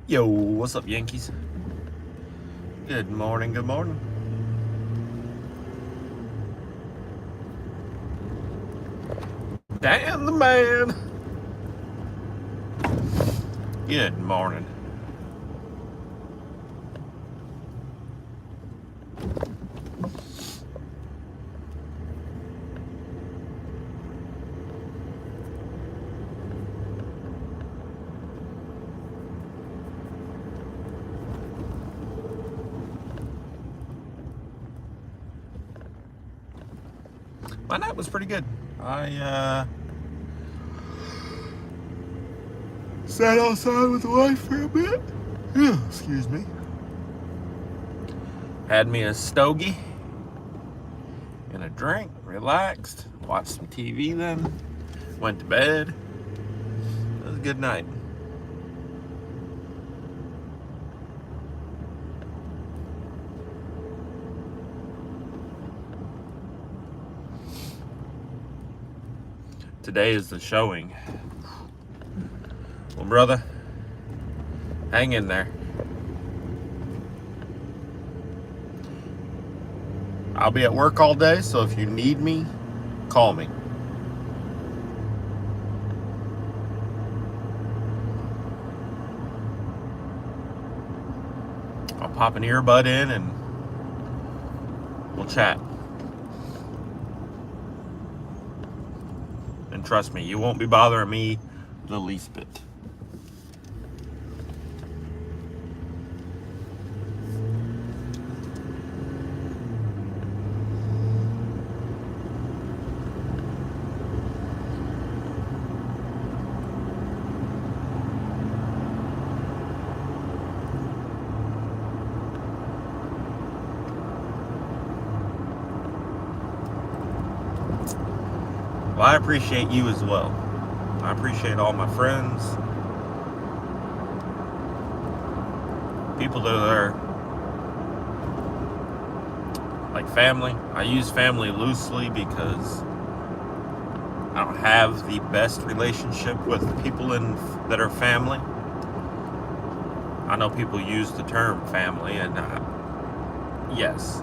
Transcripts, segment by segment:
Yo, what's up, Yankees? Good morning, good morning. Dan the man. Good morning. My night was pretty good. I sat outside with the wife for a bit. Excuse me. Had me a stogie and a drink, relaxed, watched some TV then, went to bed. It was a good night. Today is the showing. Well, brother, hang in there. I'll be at work all day, so if you need me, call me. I'll pop an earbud in and we'll chat. And trust me, you won't be bothering me the least bit. Well, I appreciate you as well. I appreciate all my friends, people that are like family. I use family loosely because I don't have the best relationship with people that are family. I know people use the term family, and yes,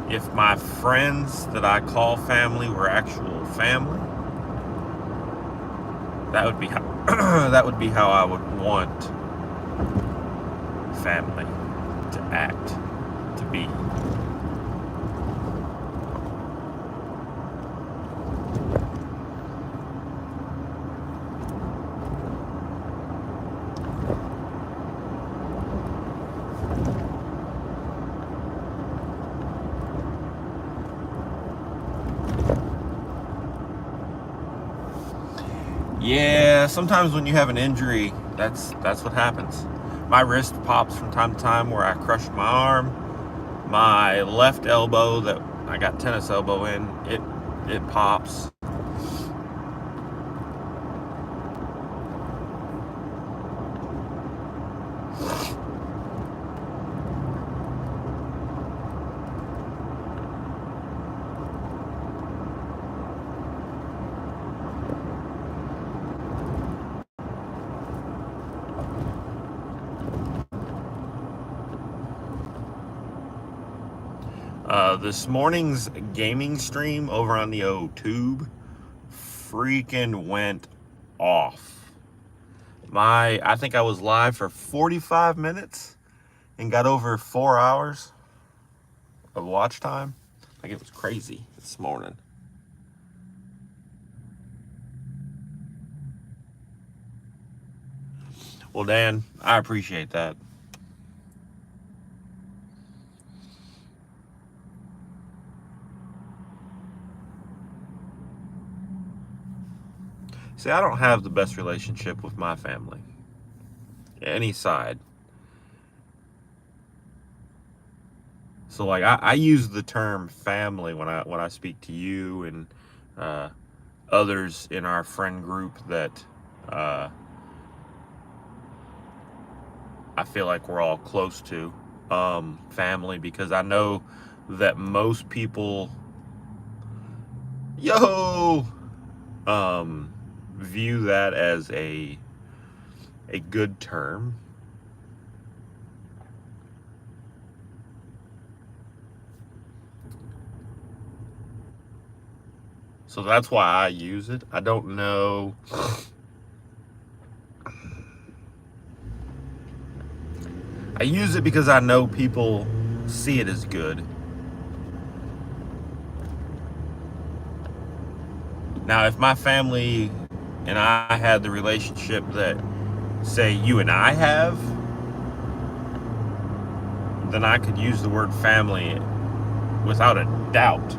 if my friends that I call family were actual family, that would be how that would be how I would want family to act, to be. Yeah, sometimes when you have an injury, that's what happens. My wrist pops from time to time where I crushed my arm. My left elbow that I got tennis elbow in, it pops. This morning's gaming stream over on the OTube freaking went off. I think I was live for 45 minutes and got over 4 hours of watch time. Like, it was crazy this morning. Well, Dan, I appreciate that. See, I don't have the best relationship with my family, any side. So, like, I use the term family when I speak to you and uh, others in our friend group that uh, I feel like we're all close to, family, because I know that most people, yo, view that as a good term. So that's why I use it. I don't know. I use it because I know people see it as good. Now, if my family and I had the relationship that, say, you and I have, then I could use the word family without a doubt.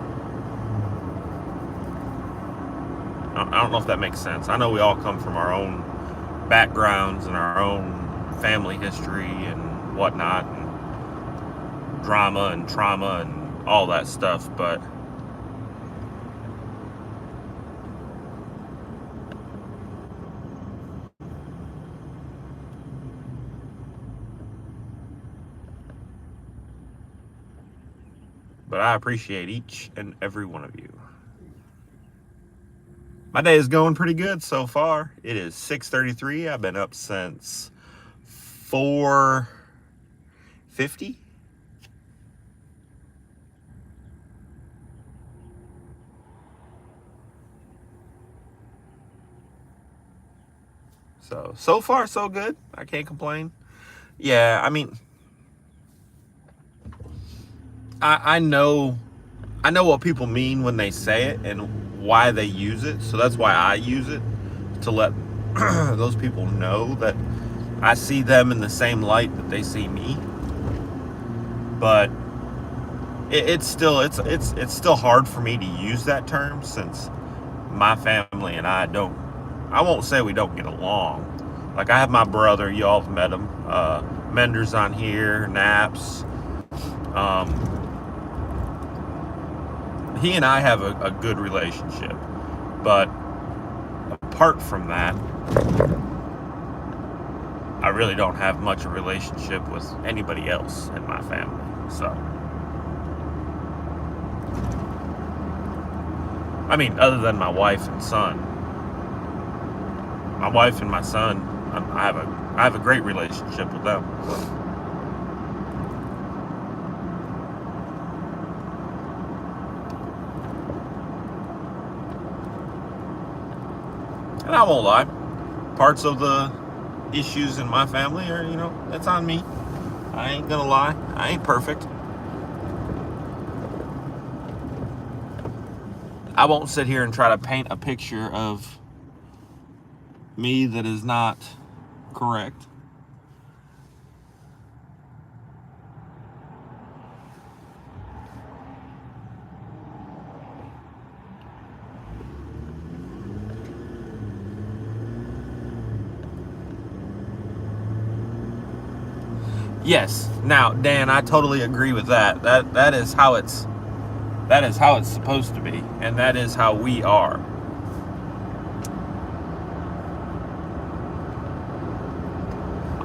I don't know if that makes sense. I know we all come from our own backgrounds and our own family history and whatnot, and drama and trauma and all that stuff, but I appreciate each and every one of you. My day is going pretty good so far. It is 6:33. I've been up since 4:50. So far so good. I can't complain. Yeah, I mean, I know what people mean when they say it and why they use it. So that's why I use it, to let those people know that I see them in the same light that they see me. But it's still hard for me to use that term, since my family and I won't say we don't get along. Like, I have my brother, y'all have met him, Mender's on here, Naps. He and I have a good relationship, but apart from that, I really don't have much of a relationship with anybody else in my family. So, I mean, other than my wife and son. My wife and my son, I have a great relationship with them. And I won't lie, parts of the issues in my family are, that's on me. I ain't gonna lie, I ain't perfect. I won't sit here and try to paint a picture of me that is not correct. Yes. Now, Dan, I totally agree with that. That is how it's supposed to be, and that is how we are.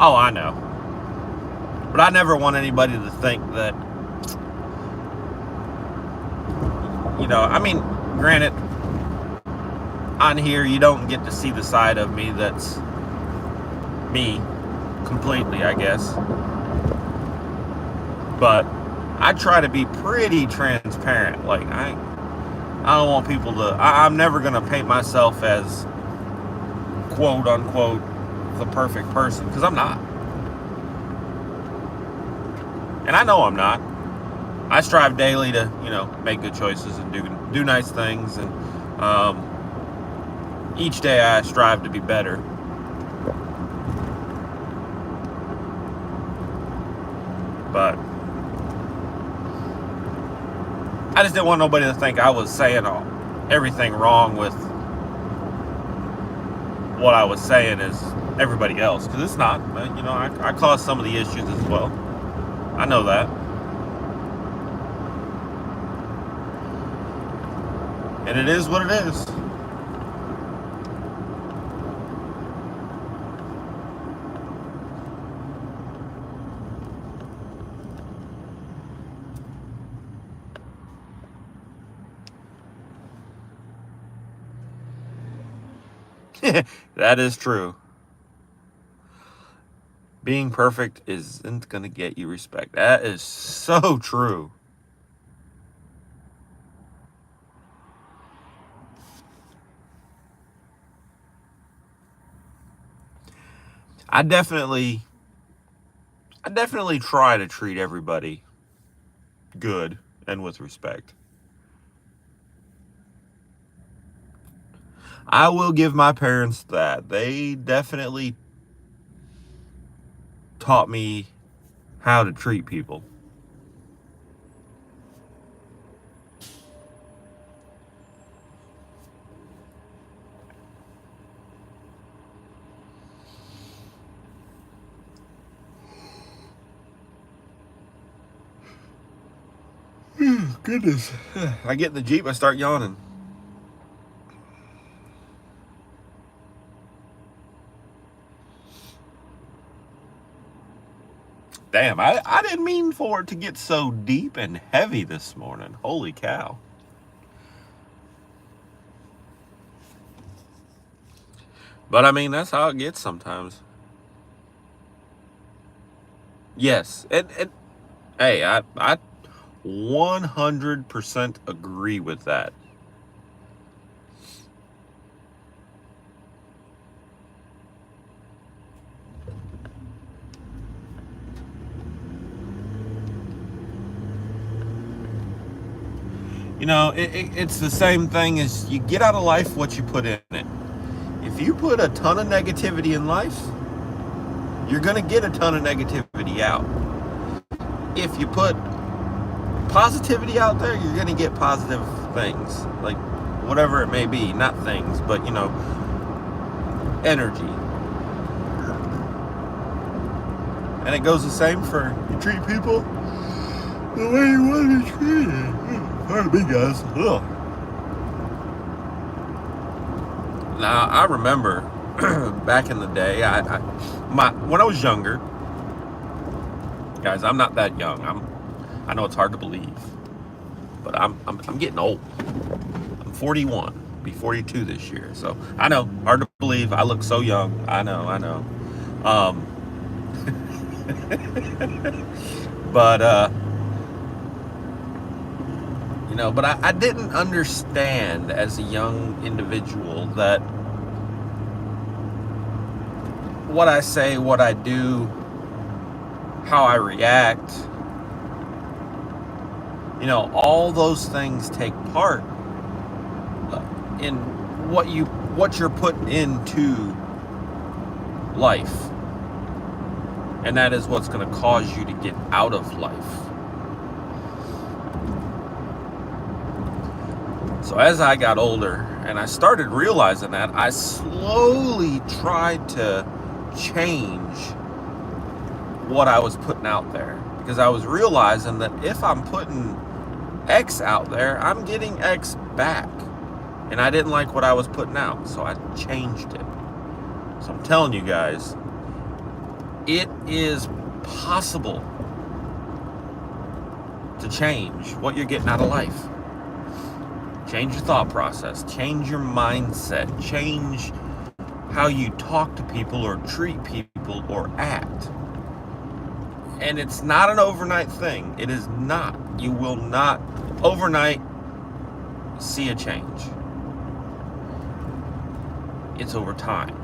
Oh, I know. But I never want anybody to think that, I mean, granted, on here you don't get to see the side of me that's me completely, I guess. But I try to be pretty transparent. Like, I don't want people to, I'm never going to paint myself as, quote unquote, the perfect person, because I'm not. And I know I'm not. I strive daily to, make good choices and do nice things, and each day I strive to be better. But I just didn't want nobody to think I was saying everything wrong with what I was saying as everybody else, because it's not. I caused some of the issues as well. I know that. And it is what it is. That is true. Being perfect isn't going to get you respect. That is so true. I definitely try to treat everybody good and with respect. I will give my parents that. They definitely taught me how to treat people. Goodness. I get in the Jeep, I start yawning. Damn, I didn't mean for it to get so deep and heavy this morning. Holy cow. But I mean, that's how it gets sometimes. Yes. And hey, I 100% agree with that. You know, it's the same thing as you get out of life what you put in it. If you put a ton of negativity in life, you're going to get a ton of negativity out. If you put positivity out there, you're going to get positive things, like whatever it may be. Not things, but, you know, energy. And it goes the same for you treat people the way you want to be treated. Pardon me, guys. Ugh. Now, I remember back in the day, when I was younger, guys, I'm not that young. I know it's hard to believe, but I'm getting old. I'm 41, be 42 this year. So I know, hard to believe. I look so young. I know. But you know, but I didn't understand as a young individual that what I say, what I do, how I react, you know, all those things take part in what you're putting into life. And that is what's going to cause you to get out of life. So as I got older and I started realizing that, I slowly tried to change what I was putting out there, because I was realizing that if I'm putting X out there, I'm getting X back, and I didn't like what I was putting out, so I changed it. So I'm telling you guys, it is possible to change what you're getting out of life. Change your thought process, change your mindset, change how you talk to people or treat people or act. And it's not an overnight thing. It is not. You will not overnight see a change. It's over time.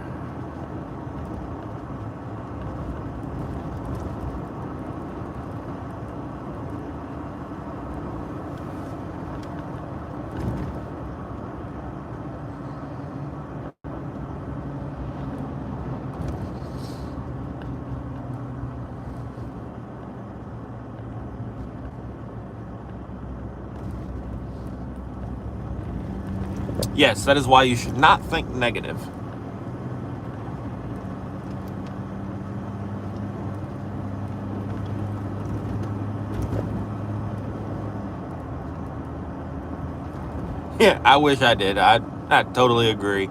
Yes, that is why you should not think negative. Yeah, I wish I did. I totally agree.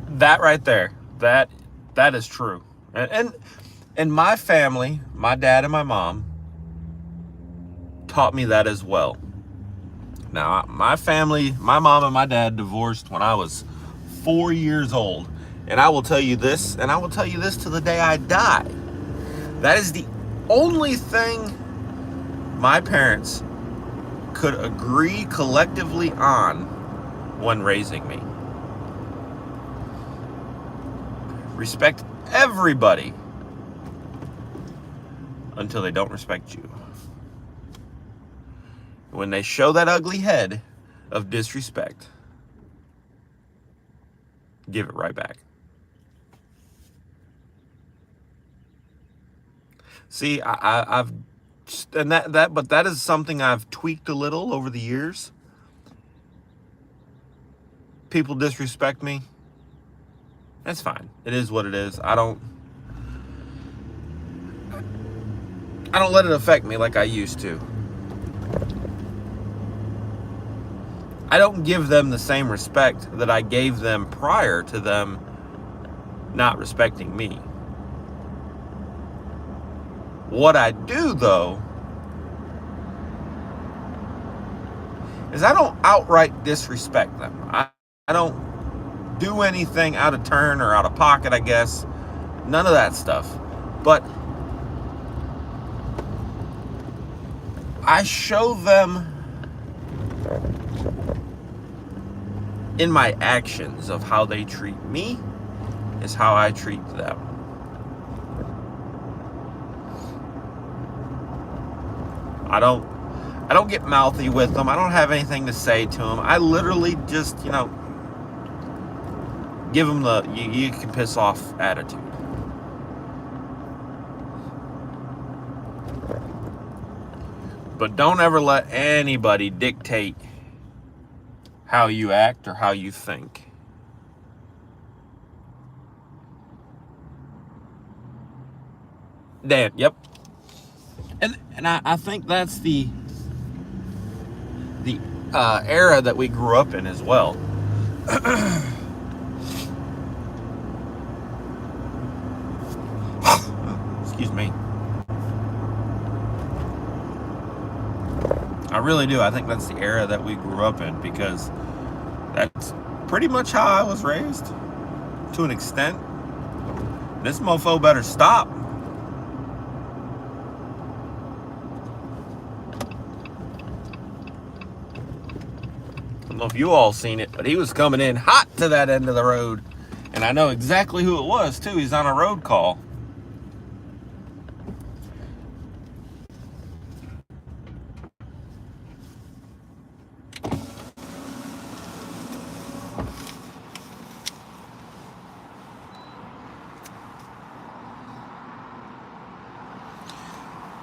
That right there, that is true. And my family, my dad and my mom, taught me that as well. Now, my family, my mom and my dad divorced when I was 4 years old. And I will tell you this, and I will tell you this to the day I die. That is the only thing my parents could agree collectively on when raising me. Respect everybody until they don't respect you. When they show that ugly head of disrespect, give it right back. See, I've and but that is something I've tweaked a little over the years. People disrespect me. That's fine. It is what it is. I don't let it affect me like I used to. I don't give them the same respect that I gave them prior to them not respecting me. What I do, though, is I don't outright disrespect them. I don't do anything out of turn or out of pocket, I guess. None of that stuff. But I show them in my actions of how they treat me is how I treat them. I don't get mouthy with them. I don't have anything to say to them. I literally just, give them the you can piss off attitude. But don't ever let anybody dictate how you act or how you think. Dan, yep. And I think that's the era that we grew up in as well. Excuse me. I really do. I think that's the era that we grew up in, because that's pretty much how I was raised to an extent. This mofo better stop. I don't know if you all seen it, but he was coming in hot to that end of the road. And I know exactly who it was, too. He's on a road call.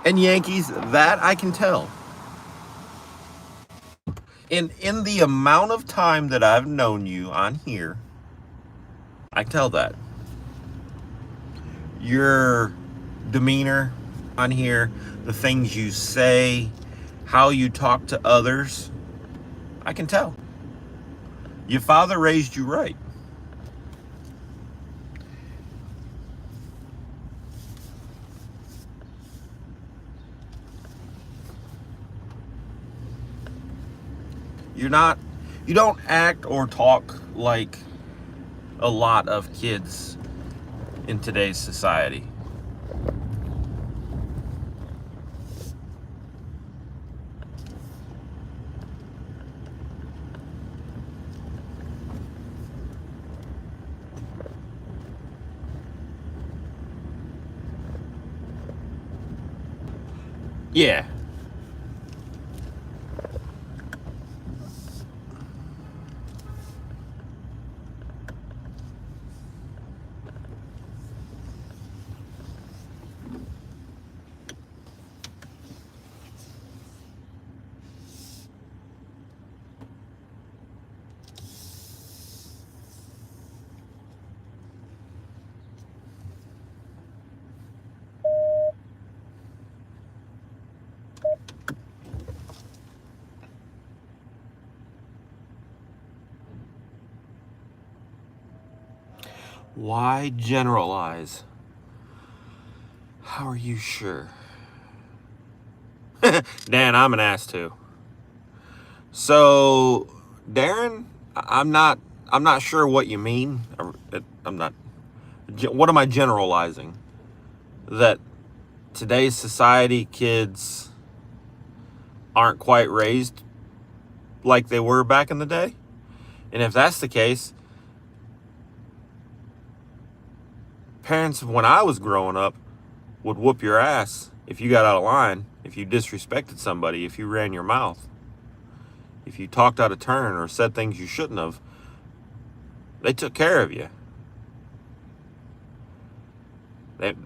And Yankees, that I can tell. In the amount of time that I've known you on here, I tell that. Your demeanor on here, the things you say, how you talk to others, I can tell. Your father raised you right. You don't act or talk like a lot of kids in today's society. Yeah. Why generalize? How are you sure? Dan, I'm an ass too. So, Darren, I'm not sure what you mean. I'm not. What am I generalizing? That today's society, kids aren't quite raised like they were back in the day. And if that's the case, parents when I was growing up would whoop your ass if you got out of line, if you disrespected somebody, if you ran your mouth, if you talked out of turn or said things you shouldn't have. They took care of you.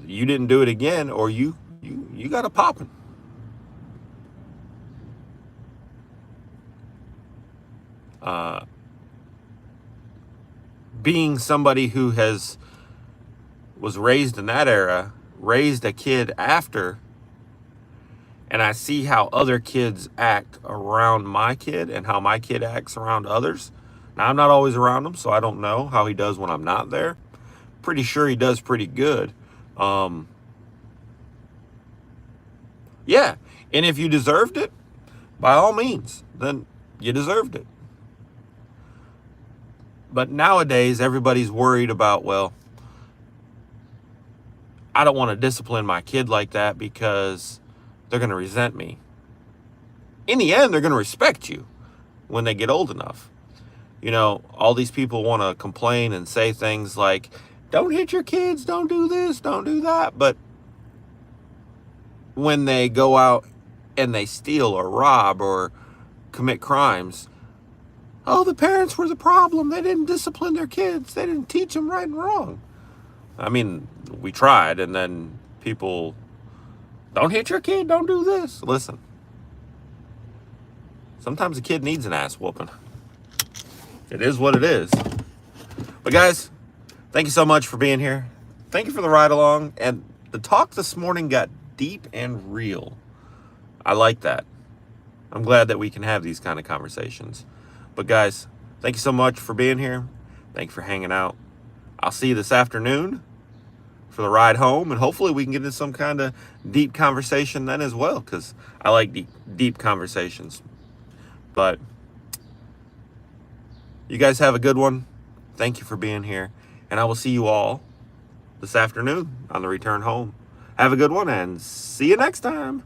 You didn't do it again, or you got a popping. Being somebody who was raised in that era, raised a kid after, and I see how other kids act around my kid and how my kid acts around others. Now, I'm not always around him, so I don't know how he does when I'm not there. Pretty sure he does pretty good. Yeah, and if you deserved it, by all means, then you deserved it. But nowadays, everybody's worried about, well, I don't want to discipline my kid like that because they're going to resent me. In the end, they're going to respect you when they get old enough. You know, all these people want to complain and say things like, don't hit your kids, don't do this, don't do that. But when they go out and they steal or rob or commit crimes, oh, the parents were the problem. They didn't discipline their kids. They didn't teach them right and wrong. I mean, we tried, and then people, don't hit your kid, don't do this. Listen, sometimes a kid needs an ass whooping. It is what it is. But guys, thank you so much for being here. Thank you for the ride along. And the talk this morning got deep and real. I like that. I'm glad that we can have these kind of conversations. But guys, thank you so much for being here. Thank you for hanging out. I'll see you this afternoon for the ride home, and hopefully we can get into some kind of deep conversation then as well, because I like deep conversations. But you guys have a good one. Thank you for being here, and I will see you all this afternoon on the return home. Have a good one, and see you next time.